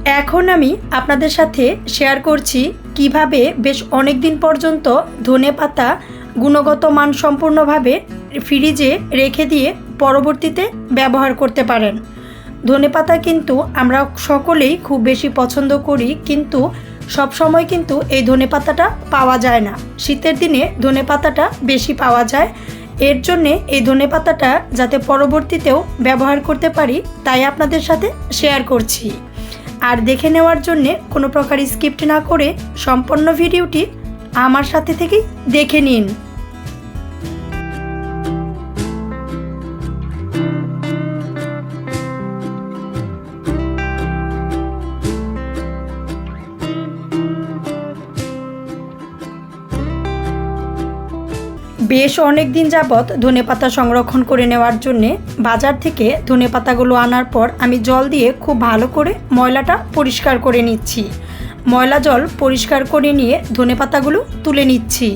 এখন আমি আপনাদের সাথে শেয়ার করছি কিভাবে বেশ অনেক দিন পর্যন্ত ধনেপাতা গুণগত মান সম্পূর্ণভাবে ফ্রিজে রেখে দিয়ে পরবর্তীতে ব্যবহার করতে পারেন। ধনেপাতা কিন্তু আমরা সকলেই খুব বেশি পছন্দ করি, কিন্তু সব সময় কিন্তু এই ধনেপাতাটা পাওয়া যায় না। শীতের দিনে ধনেপাতাটা বেশি পাওয়া যায়। এর জন্যে এই ধনেপাতাটা যাতে পরবর্তীতেও ব্যবহার করতে পারি তাই আপনাদের সাথে শেয়ার করছি। আর দেখে নেওয়ার জন্যে কোনো প্রকার স্কিপ না করে সম্পূর্ণ ভিডিওটি আমার সাথে থেকেই দেখে নিন। বেশ অনেক দিন যাবৎ ধনেপাতা সংরক্ষণ করে নেওয়ার জন্যে বাজার থেকে ধনেপাতাগুলো আনার পর আমি জল দিয়ে খুব ভালো করে ময়লাটা পরিষ্কার করে নিচ্ছি। ময়লা জল পরিষ্কার করে নিয়ে ধনেপাতাগুলো তুলে নিচ্ছি।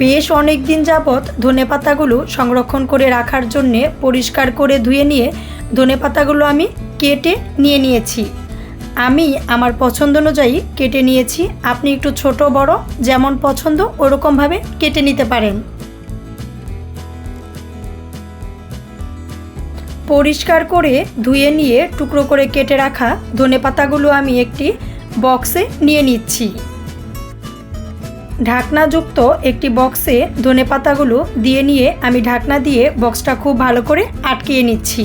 বেশ অনেক দিন যাবৎ ধনেপাতাগুলো সংরক্ষণ করে রাখার জন্যে পরিষ্কার করে ধুয়ে নিয়ে ধনেপাতাগুলো আমি কেটে নিয়েছি। আমি আমার পছন্দ অনুযায়ী কেটে নিয়েছি। আপনি একটু ছোট বড় যেমন পছন্দ ওরকমভাবে কেটে নিতে পারেন। পরিষ্কার করে ধুয়ে নিয়ে টুকরো করে কেটে রাখা ধনেপাতাগুলো আমি একটি বক্সে নিয়ে নিচ্ছি। ঢাকনাযুক্ত একটি বক্সে ধনেপাতাগুলো দিয়ে নিয়ে আমি ঢাকনা দিয়ে বক্সটা খুব ভালো করে আটকিয়ে নিচ্ছি।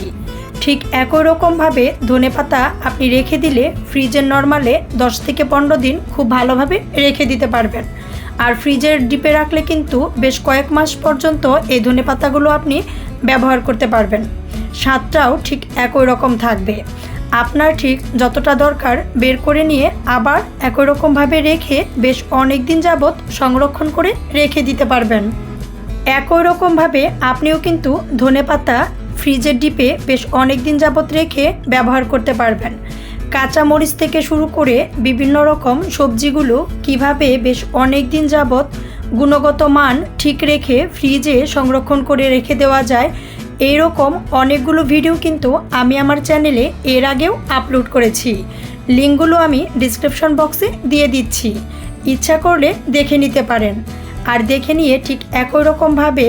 ঠিক একই রকমভাবে ধনেপাতা আপনি রেখে দিলে ফ্রিজের নরমালে 10 থেকে 15 দিন খুব ভালোভাবে রেখে দিতে পারবেন। আর ফ্রিজের ডিপে রাখলে কিন্তু বেশ কয়েক মাস পর্যন্ত এই ধনেপাতাগুলো আপনি ব্যবহার করতে পারবেন। স্বাদটাও ঠিক একই রকম থাকবে। আপনার ঠিক যতটা দরকার বের করে নিয়ে আবার একই রকমভাবে রেখে বেশ অনেক দিন যাবৎ সংরক্ষণ করে রেখে দিতে পারবেন। একই রকমভাবে আপনিও কিন্তু ধনেপাতা ফ্রিজের ডিপে বেশ অনেক দিন যাবৎ রেখে ব্যবহার করতে পারবেন। কাঁচা মরিচ থেকে শুরু করে বিভিন্ন রকম সবজিগুলো কিভাবে বেশ অনেক দিন যাবৎ গুণগত মান ঠিক রেখে ফ্রিজে সংরক্ষণ করে রেখে দেওয়া যায়, এইরকম অনেকগুলো ভিডিও কিন্তু আমি আমার চ্যানেলে এর আগেও আপলোড করেছি। লিঙ্কগুলো আমি ডিসক্রিপশন বক্সে দিয়ে দিচ্ছি, ইচ্ছা করলে দেখে নিতে পারেন। আর দেখে নিয়ে ঠিক একই রকমভাবে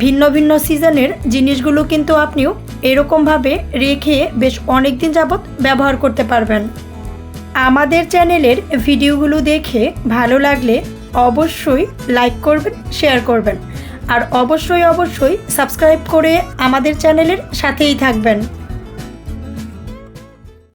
ভিন্ন ভিন্ন সিজনের জিনিসগুলো কিন্তু আপনিও এরকমভাবে রেখে বেশ অনেক দিন যাবৎ ব্যবহার করতে পারবেন। আমাদের চ্যানেলের ভিডিওগুলো দেখে ভালো লাগলে অবশ্যই লাইক করবেন, শেয়ার করবেন আর অবশ্যই সাবস্ক্রাইব করে আমাদের চ্যানেলের সাথেই থাকবেন।